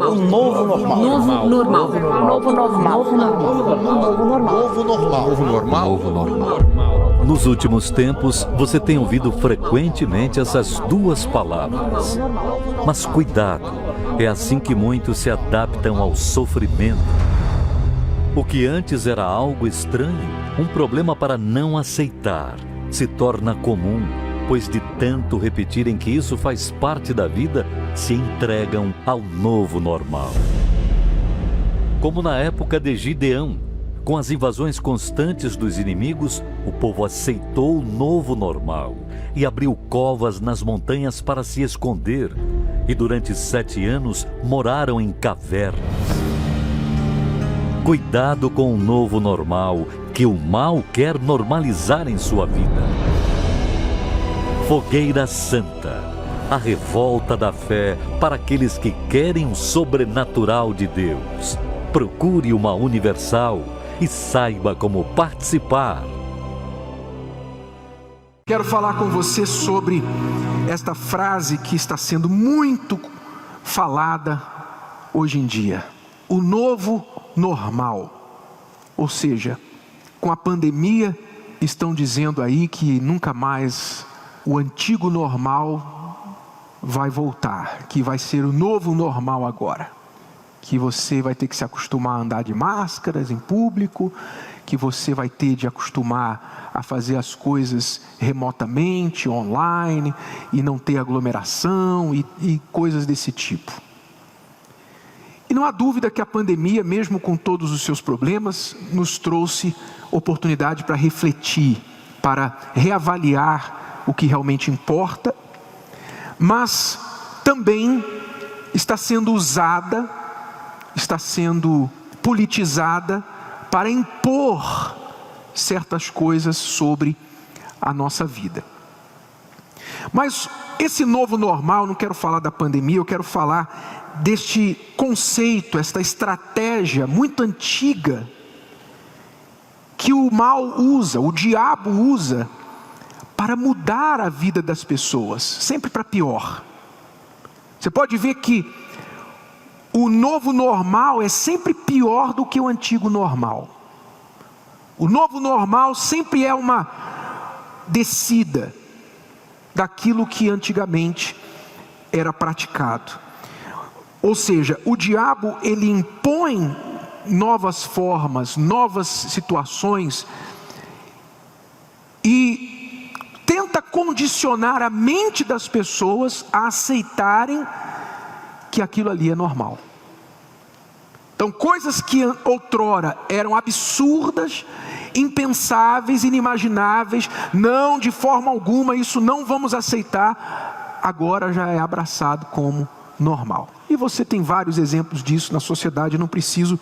O novo normal. Novo normal. Novo normal. Novo normal. Nos últimos tempos, você tem ouvido frequentemente essas duas palavras. Mas cuidado, é assim que muitos se adaptam ao sofrimento. O que antes era algo estranho, um problema para não aceitar, se torna comum, pois de tanto repetirem que isso faz parte da vida, se entregam ao novo normal. Como na época de Gideão, com as invasões constantes dos inimigos, o povo aceitou o novo normal e abriu covas nas montanhas para se esconder, e durante 7 anos moraram em cavernas. Cuidado com o novo normal, que o mal quer normalizar em sua vida. Fogueira Santa, a revolta da fé para aqueles que querem o sobrenatural de Deus. Procure uma universal e saiba como participar. Quero falar com você sobre esta frase que está sendo muito falada hoje em dia. O novo normal. Ou seja, com a pandemia estão dizendo aí que nunca mais o antigo normal vai voltar, que vai ser o novo normal agora. Que você vai ter que se acostumar a andar de máscaras em público, que você vai ter de acostumar a fazer as coisas remotamente, online, e não ter aglomeração e coisas desse tipo. E não há dúvida que a pandemia, mesmo com todos os seus problemas, nos trouxe oportunidade para refletir, para reavaliar o que realmente importa, mas também está sendo usada, está sendo politizada para impor certas coisas sobre a nossa vida. Mas esse novo normal, não quero falar da pandemia, eu quero falar deste conceito, esta estratégia muito antiga que o mal usa, o diabo usa para mudar a vida das pessoas, sempre para pior. Você pode ver que o novo normal é sempre pior do que o antigo normal. O novo normal sempre é uma descida daquilo que antigamente era praticado. Ou seja, o diabo, ele impõe novas formas, novas situações e tenta condicionar a mente das pessoas a aceitarem que aquilo ali é normal. Então, coisas que outrora eram absurdas, impensáveis, inimagináveis, não, de forma alguma, isso não vamos aceitar, agora já é abraçado como normal. E você tem vários exemplos disso na sociedade, não preciso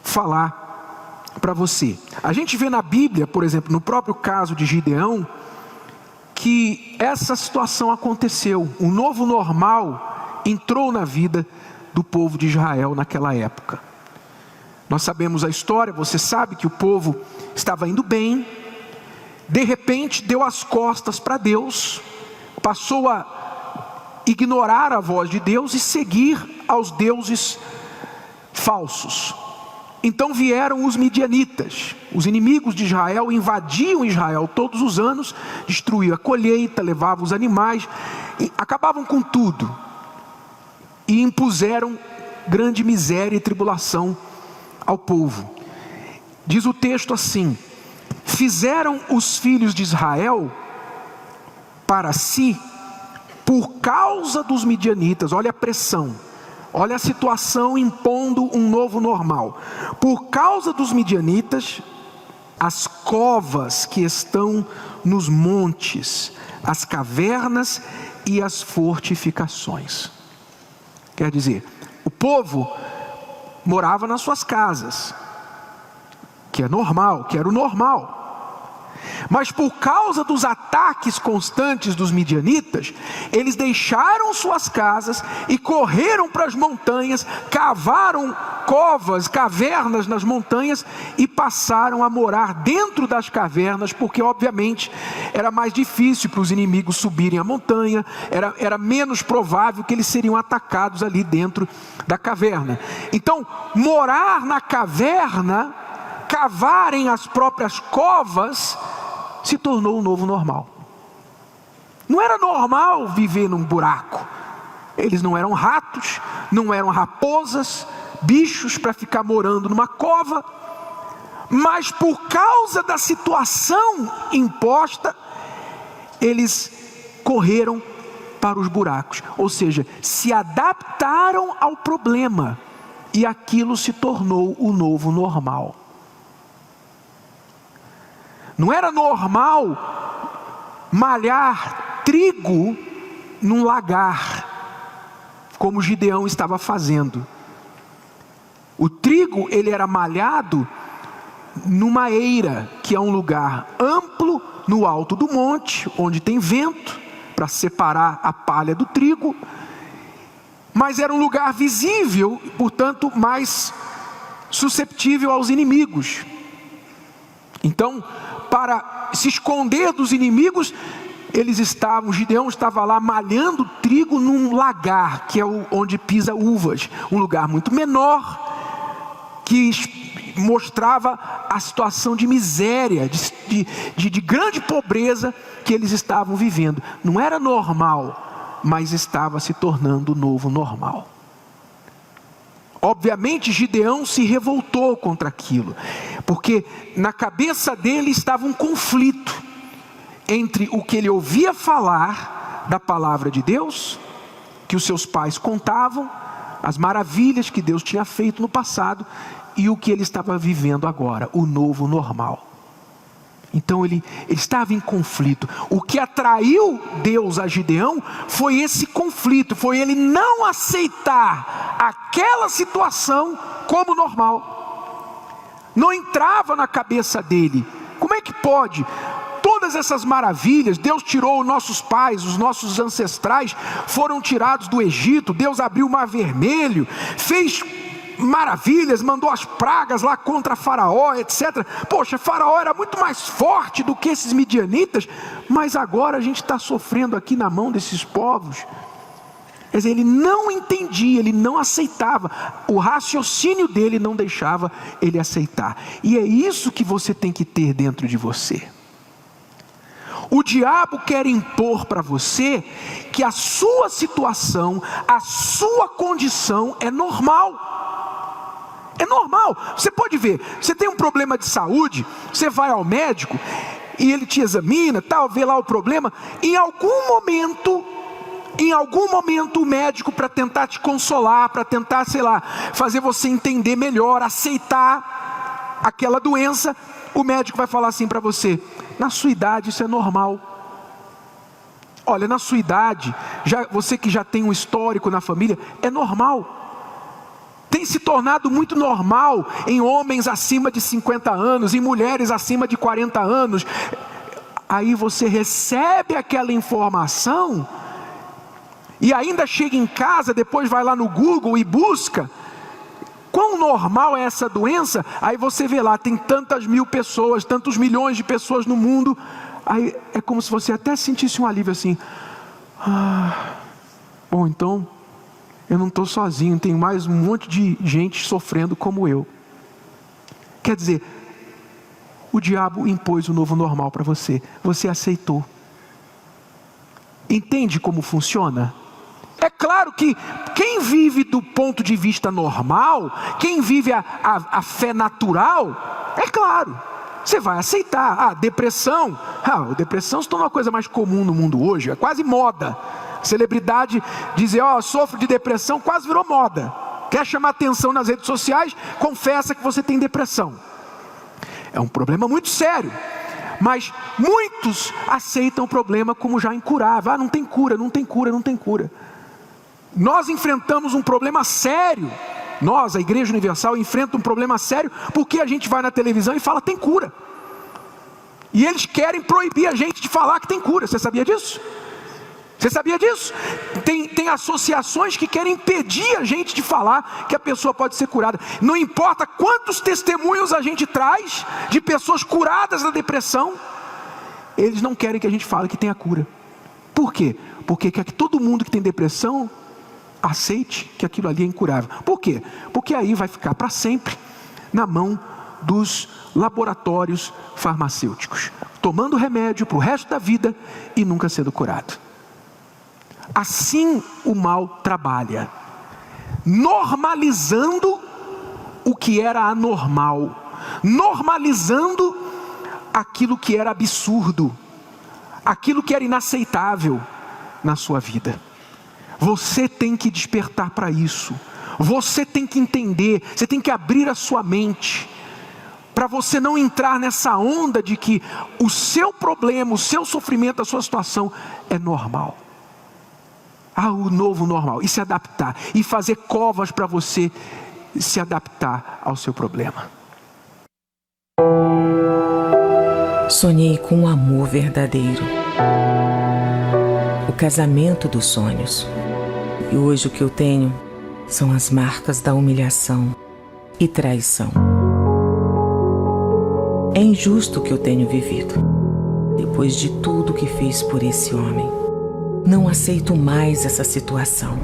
falar para você. A gente vê na Bíblia, por exemplo, no próprio caso de Gideão, que essa situação aconteceu. O novo normal entrou na vida do povo de Israel naquela época. Nós sabemos a história, você sabe que o povo estava indo bem, de repente deu as costas para Deus, passou a ignorar a voz de Deus e seguir aos deuses falsos. Então vieram os midianitas, os inimigos de Israel, invadiam Israel todos os anos, destruíam a colheita, levavam os animais, e acabavam com tudo. E impuseram grande miséria e tribulação ao povo. Diz o texto assim: fizeram os filhos de Israel para si, por causa dos midianitas, olha a pressão, olha a situação impondo um novo normal. Por causa dos midianitas, as covas que estão nos montes, as cavernas e as fortificações. Quer dizer, o povo morava nas suas casas, que é normal, que era o normal. Mas por causa dos ataques constantes dos midianitas, eles deixaram suas casas e correram para as montanhas, cavaram covas, cavernas nas montanhas e passaram a morar dentro das cavernas, porque obviamente era mais difícil para os inimigos subirem a montanha, era menos provável que eles seriam atacados ali dentro da caverna. Então, morar na caverna, cavarem as próprias covas, se tornou o novo normal. Não era normal viver num buraco. Eles não eram ratos, não eram raposas, bichos para ficar morando numa cova. Mas por causa da situação imposta, eles correram para os buracos. Ou seja, se adaptaram ao problema e aquilo se tornou o novo normal. Não era normal malhar trigo num lagar, como Gideão estava fazendo. O trigo, ele era malhado numa eira, que é um lugar amplo no alto do monte, onde tem vento, para separar a palha do trigo. Mas era um lugar visível, portanto mais susceptível aos inimigos. Então, para se esconder dos inimigos, Gideão estava lá malhando trigo num lagar, que é onde pisa uvas, um lugar muito menor, que mostrava a situação de miséria, de grande pobreza que eles estavam vivendo. Não era normal, mas estava se tornando o novo normal. Obviamente Gideão se revoltou contra aquilo, porque na cabeça dele estava um conflito entre o que ele ouvia falar da palavra de Deus, que os seus pais contavam, as maravilhas que Deus tinha feito no passado, e o que ele estava vivendo agora, o novo normal. Então ele estava em conflito. O que atraiu Deus a Gideão foi esse conflito, foi ele não aceitar aquela situação como normal. Não entrava na cabeça dele. Como é que pode? Todas essas maravilhas, Deus tirou os nossos pais, os nossos ancestrais foram tirados do Egito, Deus abriu o Mar Vermelho, fez maravilhas, mandou as pragas lá contra Faraó, etc. Poxa, Faraó era muito mais forte do que esses midianitas, mas agora a gente está sofrendo aqui na mão desses povos. Quer dizer, ele não entendia, ele não aceitava, o raciocínio dele não deixava ele aceitar. E é isso que você tem que ter dentro de você. O diabo quer impor para você que a sua situação, a sua condição é normal. É normal. Você pode ver, você tem um problema de saúde, você vai ao médico e ele te examina, tal, vê lá o problema. Em algum momento o médico, para tentar te consolar, para tentar, fazer você entender melhor, aceitar aquela doença, o médico vai falar assim para você: na sua idade isso é normal. Olha, na sua idade, você que já tem um histórico na família, é normal. Tem se tornado muito normal em homens acima de 50 anos, em mulheres acima de 40 anos. Aí você recebe aquela informação e ainda chega em casa, depois vai lá no Google e busca quão normal é essa doença. Aí você vê lá, tem tantas mil pessoas, tantos milhões de pessoas no mundo. Aí é como se você até sentisse um alívio assim: bom, então eu não estou sozinho, tem mais um monte de gente sofrendo como eu. Quer dizer, o diabo impôs o novo normal para você, você aceitou. Entende como funciona? É claro que quem vive do ponto de vista normal, quem vive a fé natural, é claro, você vai aceitar. Depressão se tornou uma coisa mais comum no mundo hoje, é quase moda. Celebridade dizer, sofro de depressão, quase virou moda. Quer chamar atenção nas redes sociais, confessa que você tem depressão. É um problema muito sério, mas muitos aceitam o problema como já incurável. Não tem cura, não tem cura, não tem cura. Nós enfrentamos um problema sério. Nós, a Igreja Universal, enfrenta um problema sério porque a gente vai na televisão e fala: tem cura. E eles querem proibir a gente de falar que tem cura. Você sabia disso? Você sabia disso? Tem associações que querem impedir a gente de falar que a pessoa pode ser curada. Não importa quantos testemunhos a gente traz de pessoas curadas da depressão, eles não querem que a gente fale que tem a cura. Por quê? Porque quer que todo mundo que tem depressão aceite que aquilo ali é incurável. Por quê? Porque aí vai ficar para sempre na mão dos laboratórios farmacêuticos, tomando remédio para o resto da vida e nunca sendo curado. Assim o mal trabalha, normalizando o que era anormal, normalizando aquilo que era absurdo, aquilo que era inaceitável na sua vida. Você tem que despertar para isso, você tem que entender, você tem que abrir a sua mente, para você não entrar nessa onda de que o seu problema, o seu sofrimento, a sua situação é normal. O novo normal, e se adaptar, e fazer covas para você se adaptar ao seu problema. Sonhei com um amor verdadeiro, o casamento dos sonhos. E hoje o que eu tenho são as marcas da humilhação e traição. É injusto o que eu tenho vivido, depois de tudo que fiz por esse homem. Não aceito mais essa situação.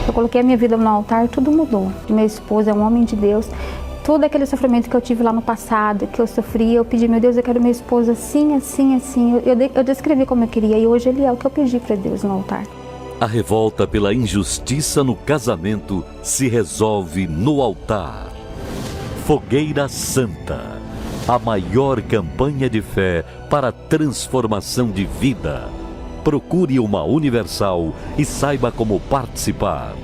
Eu coloquei a minha vida no altar e tudo mudou. Meu esposo é um homem de Deus. Todo aquele sofrimento que eu tive lá no passado, que eu sofri, eu pedi, meu Deus, eu quero meu esposo assim, assim, assim. Eu descrevi como eu queria e hoje ele é o que eu pedi para Deus no altar. A revolta pela injustiça no casamento se resolve no altar. Fogueira Santa, a maior campanha de fé para a transformação de vida. Procure uma Universal e saiba como participar.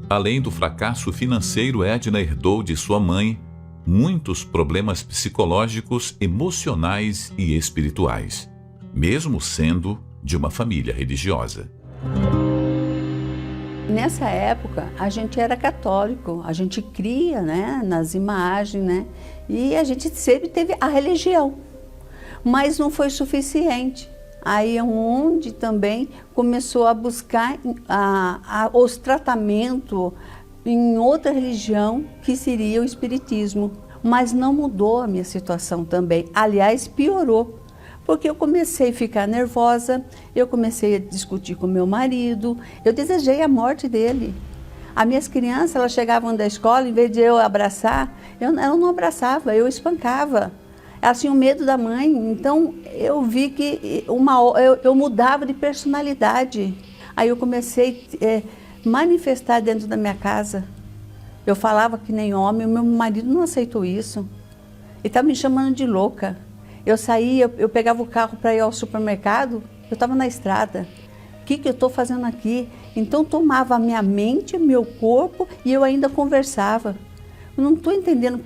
Além do fracasso financeiro, Edna herdou de sua mãe muitos problemas psicológicos, emocionais e espirituais, mesmo sendo de uma família religiosa. Nessa época, a gente era católico, a gente cria, né, nas imagens, né, e a gente sempre teve a religião, mas não foi suficiente. Aí é onde também começou a buscar os tratamentos em outra religião, que seria o espiritismo. Mas não mudou a minha situação também, aliás, piorou. Porque eu comecei a ficar nervosa, eu comecei a discutir com meu marido, eu desejei a morte dele. As minhas crianças, elas chegavam da escola, em vez de eu abraçar, eu não abraçava, eu espancava. Elas tinham medo da mãe, então eu vi que eu mudava de personalidade. Aí eu comecei a manifestar dentro da minha casa. Eu falava que nem homem, o meu marido não aceitou isso. Ele estava me chamando de louca. Eu saía, eu pegava o carro para ir ao supermercado, eu estava na estrada. O que eu estou fazendo aqui? Então tomava a minha mente, meu corpo e eu ainda conversava. Eu não estou entendendo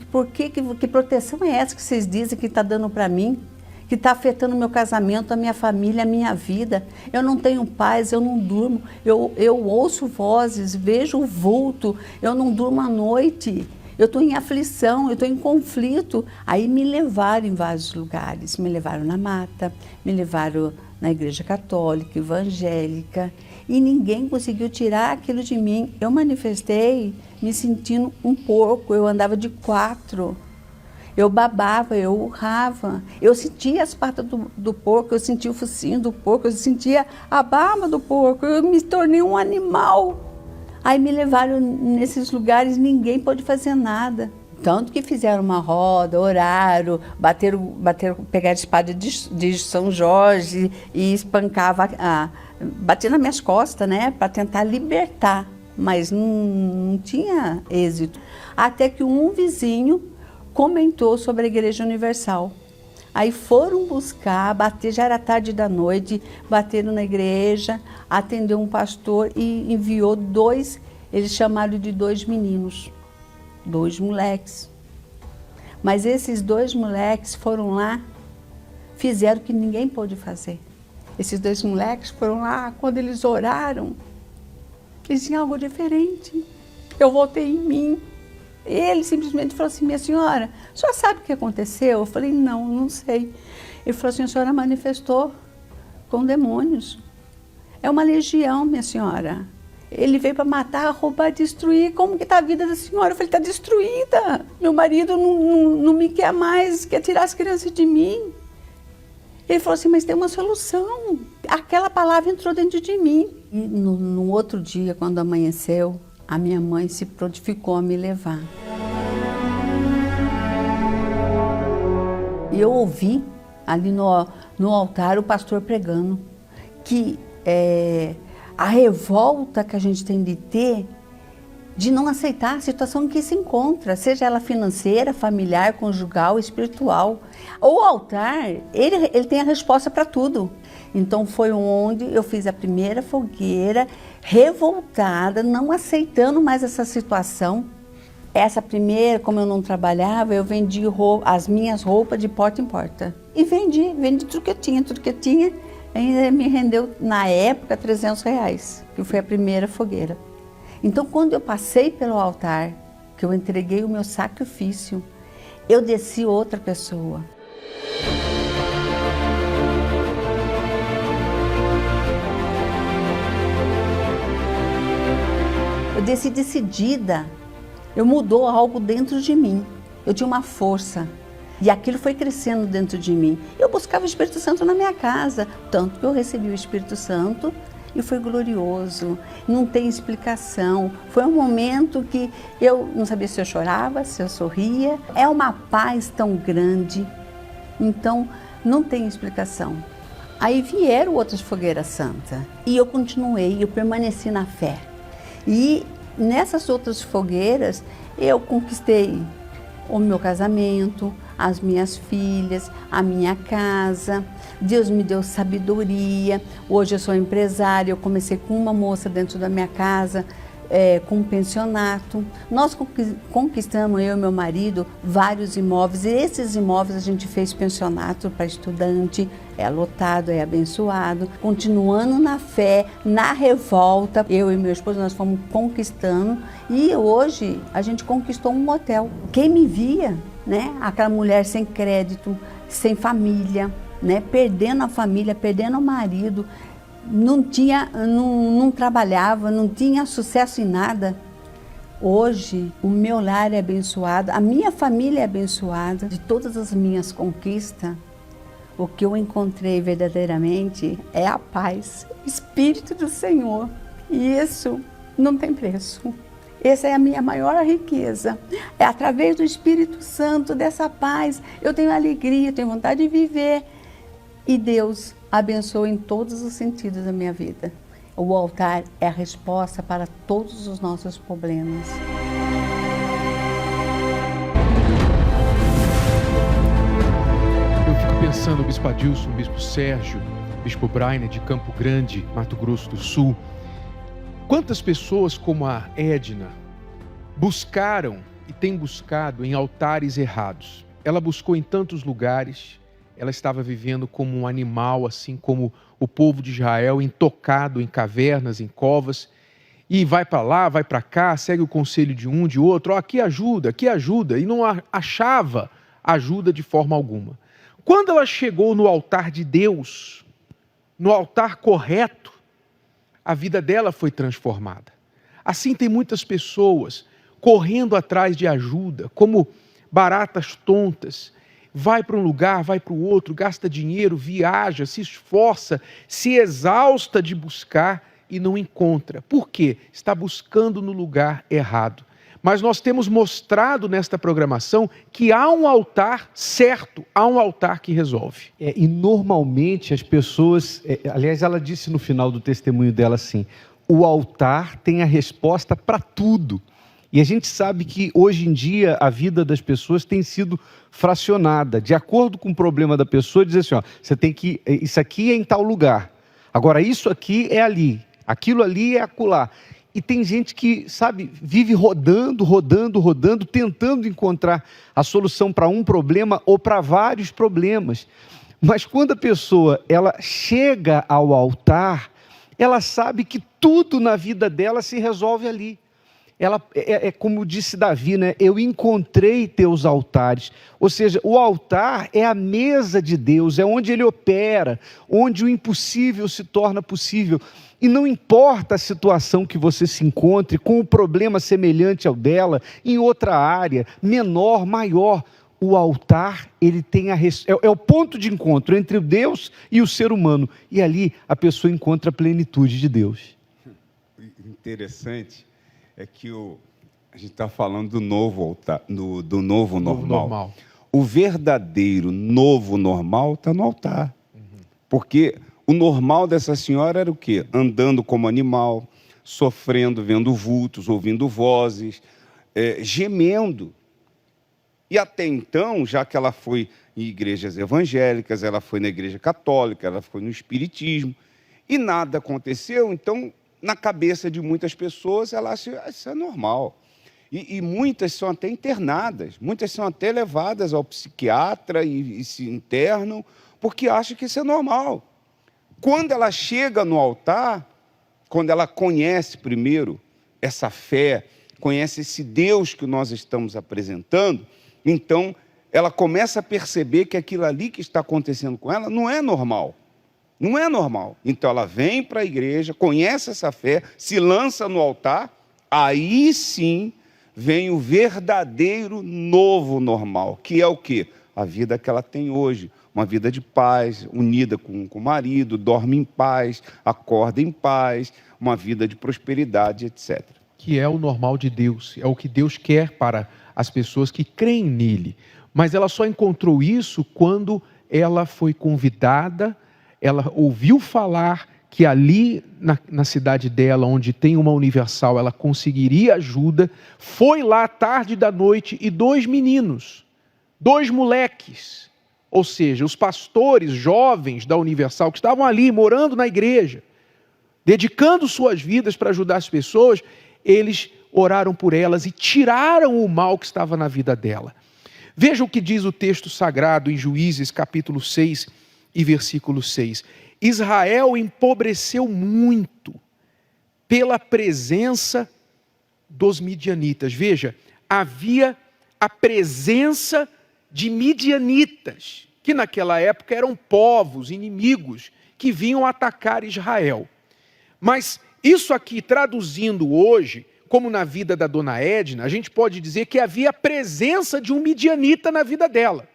que proteção é essa que vocês dizem que está dando para mim, que está afetando o meu casamento, a minha família, a minha vida. Eu não tenho paz, eu não durmo, eu ouço vozes, vejo o vulto, eu não durmo à noite. Eu estou em aflição, eu estou em conflito. Aí me levaram em vários lugares, me levaram na mata, me levaram na igreja católica, evangélica, e ninguém conseguiu tirar aquilo de mim. Eu manifestei me sentindo um porco, eu andava de 4, eu babava, eu urrava, eu sentia as patas do porco, eu sentia o focinho do porco, eu sentia a barba do porco, eu me tornei um animal. Aí me levaram nesses lugares, ninguém pôde fazer nada. Tanto que fizeram uma roda, oraram, pegaram a espada de São Jorge e espancava, batia nas minhas costas, né, para tentar libertar. Mas não tinha êxito. Até que um vizinho comentou sobre a Igreja Universal. Aí foram buscar, já era tarde da noite, bateram na igreja, atendeu um pastor e enviou 2, eles chamaram de 2 meninos, 2 moleques. Mas esses 2 moleques foram lá, fizeram o que ninguém pôde fazer. Esses 2 moleques foram lá, quando eles oraram, eles tinham algo diferente. Eu voltei em mim. Ele simplesmente falou assim, minha senhora, a senhora sabe o que aconteceu? Eu falei, não sei. Ele falou assim, a senhora manifestou com demônios. É uma legião, minha senhora. Ele veio para matar, roubar, destruir. Como que está a vida da senhora? Eu falei, está destruída. Meu marido não me quer mais, quer tirar as crianças de mim. Ele falou assim, mas tem uma solução. Aquela palavra entrou dentro de mim. E no outro dia, quando amanheceu, a minha mãe se prontificou a me levar. E eu ouvi ali no altar o pastor pregando que a revolta que a gente tem de ter, de não aceitar a situação em que se encontra, seja ela financeira, familiar, conjugal, espiritual. O altar, ele tem a resposta para tudo. Então foi onde eu fiz a primeira fogueira, revoltada, não aceitando mais essa situação. Essa primeira, como eu não trabalhava, eu vendi as minhas roupas de porta em porta. E vendi tudo que eu tinha, ainda me rendeu, na época, R$300, que foi a primeira fogueira. Então, quando eu passei pelo altar, que eu entreguei o meu sacrifício, eu desci outra pessoa. Eu desci decidida, mudou algo dentro de mim. Eu tinha uma força e aquilo foi crescendo dentro de mim. Eu buscava o Espírito Santo na minha casa, tanto que eu recebi o Espírito Santo e foi glorioso, não tem explicação. Foi um momento que eu não sabia se eu chorava, se eu sorria. É uma paz tão grande, então não tem explicação. Aí vieram outras fogueiras santas e eu continuei, eu permaneci na fé. E nessas outras fogueiras eu conquistei o meu casamento, as minhas filhas, a minha casa. Deus me deu sabedoria. Hoje eu sou empresária, eu comecei com uma moça dentro da minha casa, com um pensionato. Nós conquistamos, eu e meu marido, vários imóveis. E esses imóveis a gente fez pensionato para estudante, é lotado, é abençoado. Continuando na fé, na revolta, eu e meu esposo, nós fomos conquistando. E hoje a gente conquistou um motel. Quem me via, né? Aquela mulher sem crédito, sem família, né? Perdendo a família, perdendo o marido, não trabalhava, não tinha sucesso em nada. Hoje o meu lar é abençoado, a minha família é abençoada. De todas as minhas conquistas, o que eu encontrei verdadeiramente é a paz, o Espírito do Senhor. E isso não tem preço. Essa é a minha maior riqueza. É através do Espírito Santo, dessa paz, eu tenho alegria, eu tenho vontade de viver. E Deus abençoa em todos os sentidos da minha vida. O altar é a resposta para todos os nossos problemas. Eu fico pensando, o Bispo Adilson, o Bispo Sérgio, o Bispo Brainer de Campo Grande, Mato Grosso do Sul. Quantas pessoas como a Edna buscaram e têm buscado em altares errados? Ela buscou em tantos lugares, ela estava vivendo como um animal, assim como o povo de Israel, intocado em cavernas, em covas, e vai para lá, vai para cá, segue o conselho de um, de outro, aqui ajuda, e não achava ajuda de forma alguma. Quando ela chegou no altar de Deus, no altar correto, a vida dela foi transformada. Assim tem muitas pessoas correndo atrás de ajuda, como baratas tontas. Vai para um lugar, vai para o outro, gasta dinheiro, viaja, se esforça, se exausta de buscar e não encontra. Por quê? Está buscando no lugar errado. Mas nós temos mostrado nesta programação que há um altar certo, há um altar que resolve. E normalmente as pessoas, aliás, ela disse no final do testemunho dela assim, o altar tem a resposta para tudo. E a gente sabe que hoje em dia a vida das pessoas tem sido fracionada. De acordo com o problema da pessoa, diz assim, ó, você tem que, isso aqui é em tal lugar. Agora isso aqui é ali, aquilo ali é acolá. E tem gente que, sabe, vive rodando, tentando encontrar a solução para um problema ou para vários problemas. Mas quando a pessoa ela chega ao altar, ela sabe que tudo na vida dela se resolve ali. ela é como disse Davi, né? Eu encontrei teus altares. Ou seja, o altar é a mesa de Deus, é onde ele opera, onde o impossível se torna possível. E não importa a situação que você se encontre, com um problema semelhante ao dela, em outra área, menor, maior, o altar, ele tem é o ponto de encontro entre Deus e o ser humano. E ali a pessoa encontra a plenitude de Deus. Interessante é que a gente está falando do novo altar, do novo normal. O verdadeiro novo normal está no altar. Porque o normal dessa senhora era o quê? Andando como animal, sofrendo, vendo vultos, ouvindo vozes, gemendo. E até então, já que ela foi em igrejas evangélicas, ela foi na igreja católica, ela foi no espiritismo, e nada aconteceu, então, na cabeça de muitas pessoas, ela acha que isso é normal. E muitas são até internadas, muitas são até levadas ao psiquiatra e se internam, porque acham que isso é normal. Quando ela chega no altar, quando ela conhece primeiro essa fé, conhece esse Deus que nós estamos apresentando, então ela começa a perceber que aquilo ali que está acontecendo com ela não é normal. Não é normal. Então ela vem para a igreja, conhece essa fé, se lança no altar, aí sim vem o verdadeiro novo normal, que é o quê? A vida que ela tem hoje. Uma vida de paz, unida com o marido, dorme em paz, acorda em paz, uma vida de prosperidade, etc. Que é o normal de Deus, é o que Deus quer para as pessoas que creem nele. Mas ela só encontrou isso quando ela foi convidada, ela ouviu falar que ali na cidade dela, onde tem uma Universal, ela conseguiria ajuda, foi lá à tarde da noite e 2 meninos, 2 moleques, ou seja, os pastores jovens da Universal que estavam ali morando na igreja, dedicando suas vidas para ajudar as pessoas, eles oraram por elas e tiraram o mal que estava na vida dela. Veja o que diz o texto sagrado em Juízes capítulo 6 e versículo 6. Israel empobreceu muito pela presença dos midianitas. Veja, havia a presença de midianitas, que naquela época eram povos inimigos que vinham atacar Israel. Mas isso aqui, traduzindo hoje, como na vida da dona Edna, a gente pode dizer que havia a presença de um midianita na vida dela.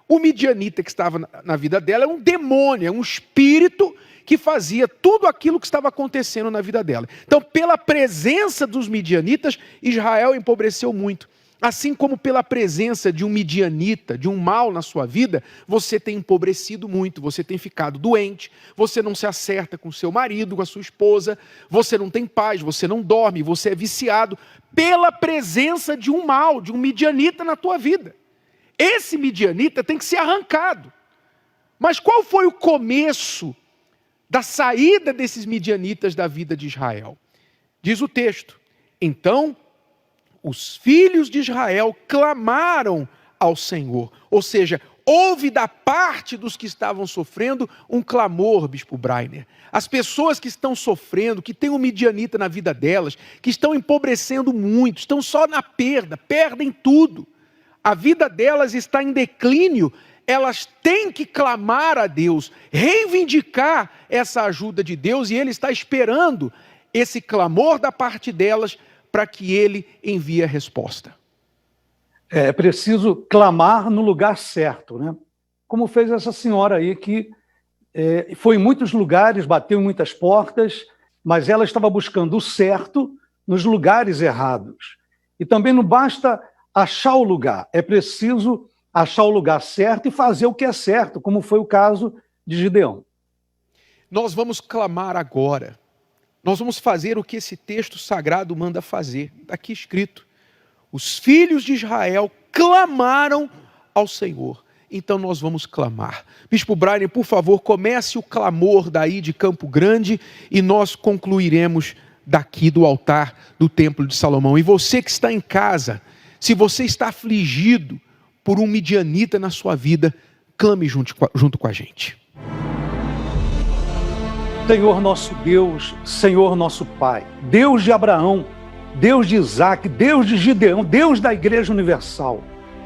O midianita que estava na vida dela é um demônio, é um espírito que fazia tudo aquilo que estava acontecendo na vida dela. Então, pela presença dos midianitas, Israel empobreceu muito. Assim como pela presença de um midianita, de um mal na sua vida, você tem empobrecido muito, você tem ficado doente, você não se acerta com seu marido, com a sua esposa, você não tem paz, você não dorme, você é viciado, pela presença de um mal, de um midianita na tua vida. Esse midianita tem que ser arrancado. Mas qual foi o começo da saída desses midianitas da vida de Israel? Diz o texto: então os filhos de Israel clamaram ao Senhor. Ou seja, houve da parte dos que estavam sofrendo um clamor, Bispo Brainer. As pessoas que estão sofrendo, que têm um midianita na vida delas, que estão empobrecendo muito, estão só na perda, perdem tudo. A vida delas está em declínio, elas têm que clamar a Deus, reivindicar essa ajuda de Deus, e Ele está esperando esse clamor da parte delas para que Ele envie a resposta. É preciso clamar no lugar certo, né? Como fez essa senhora aí que foi em muitos lugares, bateu em muitas portas, mas ela estava buscando o certo nos lugares errados. E também não basta achar o lugar, é preciso achar o lugar certo e fazer o que é certo, como foi o caso de Gideão. Nós vamos clamar agora. Nós vamos fazer o que esse texto sagrado manda fazer. Está aqui escrito: os filhos de Israel clamaram ao Senhor. Então nós vamos clamar. Bispo Brainer, por favor, comece o clamor daí de Campo Grande e nós concluiremos daqui do altar do Templo de Salomão. E você que está em casa, se você está afligido por um midianita na sua vida, clame junto com a gente. Senhor nosso Deus, Senhor nosso Pai, Deus de Abraão, Deus de Isaac, Deus de Gideão, Deus da Igreja Universal,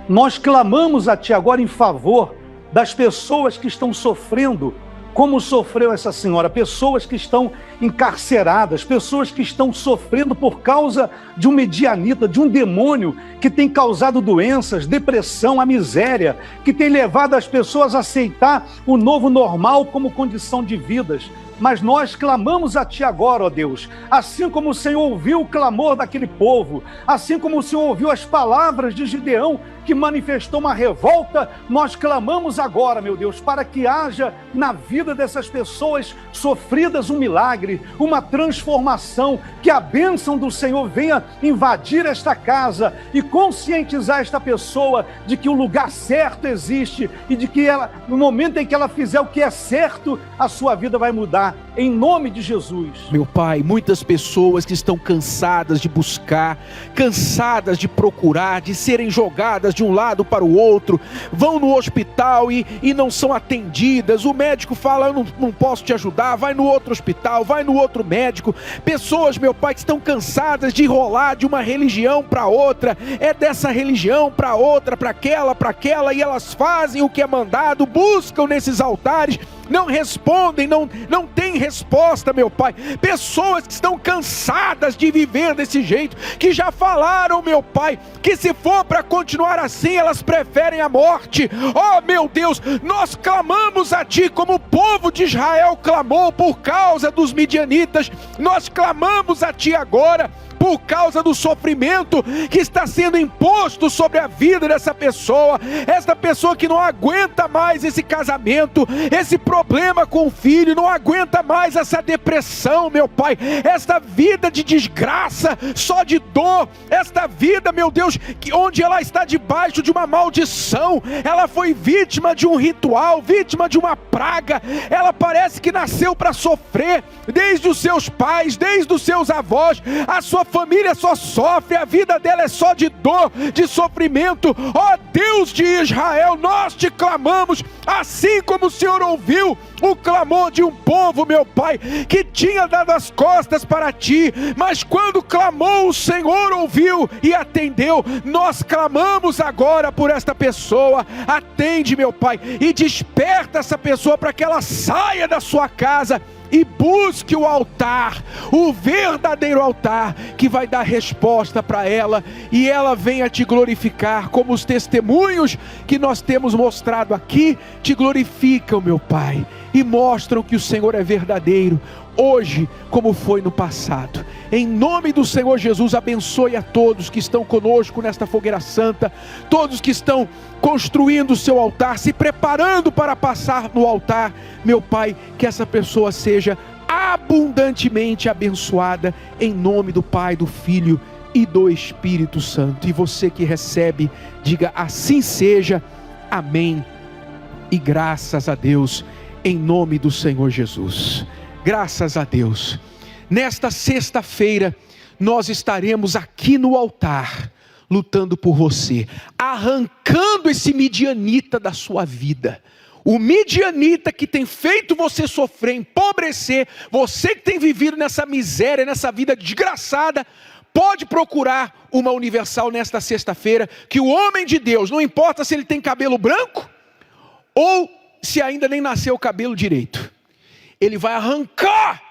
nós clamamos a Ti agora em favor das pessoas que estão sofrendo, como sofreu essa senhora, pessoas que estão encarceradas, pessoas que estão sofrendo por causa de um medianita, de um demônio que tem causado doenças, depressão, a miséria, que tem levado as pessoas a aceitar o novo normal como condição de vidas. Mas nós clamamos a Ti agora, ó Deus, assim como o Senhor ouviu o clamor daquele povo, assim como o Senhor ouviu as palavras de Gideão, que manifestou uma revolta, nós clamamos agora, meu Deus, para que haja na vida dessas pessoas sofridas um milagre, uma transformação, que a bênção do Senhor venha invadir esta casa e conscientizar esta pessoa de que o lugar certo existe e de que ela, no momento em que ela fizer o que é certo, a sua vida vai mudar, em nome de Jesus. Meu Pai, muitas pessoas que estão cansadas de buscar, cansadas de procurar, de serem jogadas de um lado para o outro, vão no hospital e não são atendidas, o médico fala, eu não posso te ajudar, vai no outro hospital, vai no outro médico. Pessoas, meu Pai, que estão cansadas de rolar de uma religião para outra, é dessa religião para outra, para aquela, e elas fazem o que é mandado, buscam nesses altares, não respondem, não tem resposta, meu Pai. Pessoas que estão cansadas de viver desse jeito, que já falaram, meu Pai, que se for para continuar assim, elas preferem a morte. Oh, meu Deus, nós clamamos a Ti como o povo de Israel clamou por causa dos midianitas. Nós clamamos a Ti agora por causa do sofrimento que está sendo imposto sobre a vida dessa pessoa, essa pessoa que não aguenta mais esse casamento, esse problema com o filho, não aguenta mais essa depressão, meu Pai, esta vida de desgraça, só de dor, esta vida, meu Deus, onde ela está debaixo de uma maldição, ela foi vítima de um ritual, vítima de uma praga, ela parece que nasceu para sofrer, desde os seus pais, desde os seus avós, a sua família só sofre, a vida dela é só de dor, de sofrimento. Ó Deus de Israel, nós te clamamos, assim como o Senhor ouviu o clamor de um povo, meu Pai, que tinha dado as costas para Ti, mas quando clamou, o Senhor ouviu e atendeu. Nós clamamos agora por esta pessoa, atende, meu Pai, e desperta essa pessoa para que ela saia da sua casa e busque o altar, o verdadeiro altar, que vai dar resposta para ela, e ela venha te glorificar, como os testemunhos que nós temos mostrado aqui, te glorificam, meu Pai, e mostram que o Senhor é verdadeiro, hoje como foi no passado. Em nome do Senhor Jesus, abençoe a todos que estão conosco nesta fogueira santa, todos que estão construindo o seu altar, se preparando para passar no altar, meu Pai, que essa pessoa seja abundantemente abençoada, em nome do Pai, do Filho e do Espírito Santo. E você que recebe, diga assim seja, amém, e graças a Deus, em nome do Senhor Jesus. Graças a Deus. Nesta sexta-feira, nós estaremos aqui no altar, lutando por você, arrancando esse midianita da sua vida. O midianita que tem feito você sofrer, empobrecer, você que tem vivido nessa miséria, nessa vida desgraçada, pode procurar uma Universal nesta sexta-feira, que o homem de Deus, não importa se ele tem cabelo branco, ou se ainda nem nasceu o cabelo direito, ele vai arrancar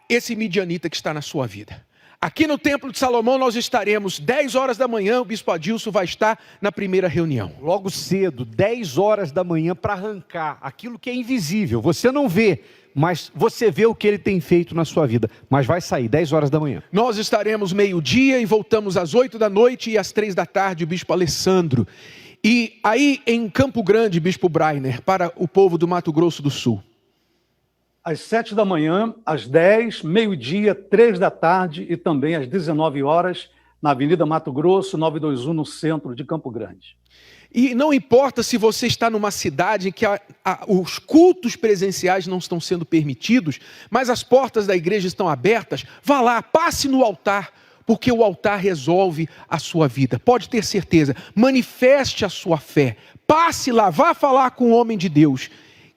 esse midianita que está na sua vida. Aqui no Templo de Salomão nós estaremos 10 horas da manhã, o Bispo Adilson vai estar na primeira reunião. Logo cedo, 10 horas da manhã, para arrancar aquilo que é invisível, você não vê, mas você vê o que ele tem feito na sua vida, mas vai sair 10 horas da manhã. Nós estaremos meio-dia e voltamos às 8 da noite e às 3 da tarde, o Bispo Alessandro. E aí em Campo Grande, Bispo Brainer, para o povo do Mato Grosso do Sul. Às 7 da manhã, às 10, meio-dia, 3 da tarde e também às 19 horas, na Avenida Mato Grosso, 921, no centro de Campo Grande. E não importa se você está numa cidade em que os cultos presenciais não estão sendo permitidos, mas as portas da igreja estão abertas, vá lá, passe no altar, porque o altar resolve a sua vida. Pode ter certeza, manifeste a sua fé, passe lá, vá falar com o homem de Deus,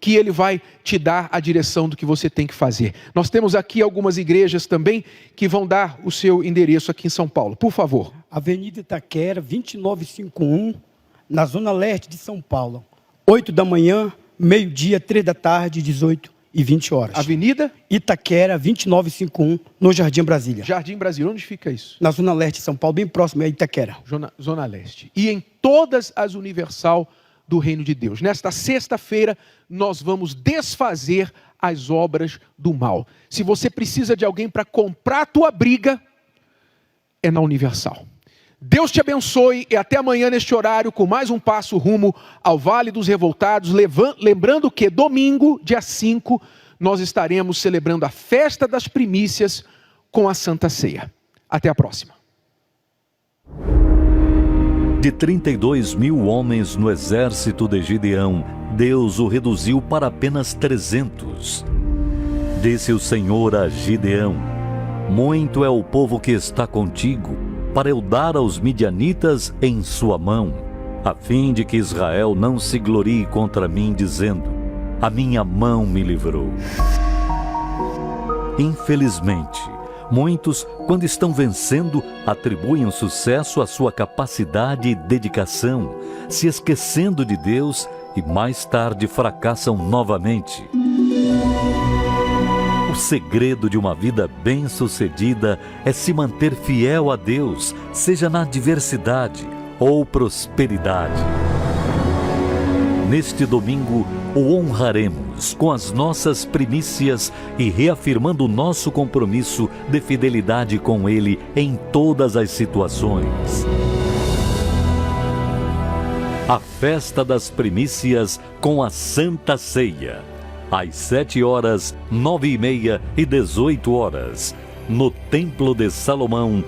que ele vai te dar a direção do que você tem que fazer. Nós temos aqui algumas igrejas também que vão dar o seu endereço aqui em São Paulo. Por favor. Avenida Itaquera, 2951, na Zona Leste de São Paulo. 8 da manhã, meio-dia, 3 da tarde, 18 e 20 horas. Avenida? Itaquera, 2951, no Jardim Brasília. Jardim Brasília, onde fica isso? Na Zona Leste de São Paulo, bem próximo a Itaquera. Zona Leste. E em todas as Universal do Reino de Deus. Nesta sexta-feira, nós vamos desfazer as obras do mal. Se você precisa de alguém para comprar a tua briga, é na Universal. Deus te abençoe e até amanhã neste horário com mais um passo rumo ao Vale dos Revoltados. Lembrando que domingo, dia 5, nós estaremos celebrando a festa das primícias com a Santa Ceia. Até a próxima. De 32 mil homens no exército de Gideão, Deus o reduziu para apenas 300. Disse o Senhor a Gideão: muito é o povo que está contigo, para eu dar aos midianitas em sua mão, a fim de que Israel não se glorie contra mim, dizendo: a minha mão me livrou. Infelizmente, muitos, quando estão vencendo, atribuem o sucesso à sua capacidade e dedicação, se esquecendo de Deus e mais tarde fracassam novamente. O segredo de uma vida bem-sucedida é se manter fiel a Deus, seja na adversidade ou prosperidade. Neste domingo, o honraremos com as nossas primícias e reafirmando o nosso compromisso de fidelidade com Ele em todas as situações. A festa das primícias com a Santa Ceia. Às 7 horas, 9h30 e 18 horas, no Templo de Salomão,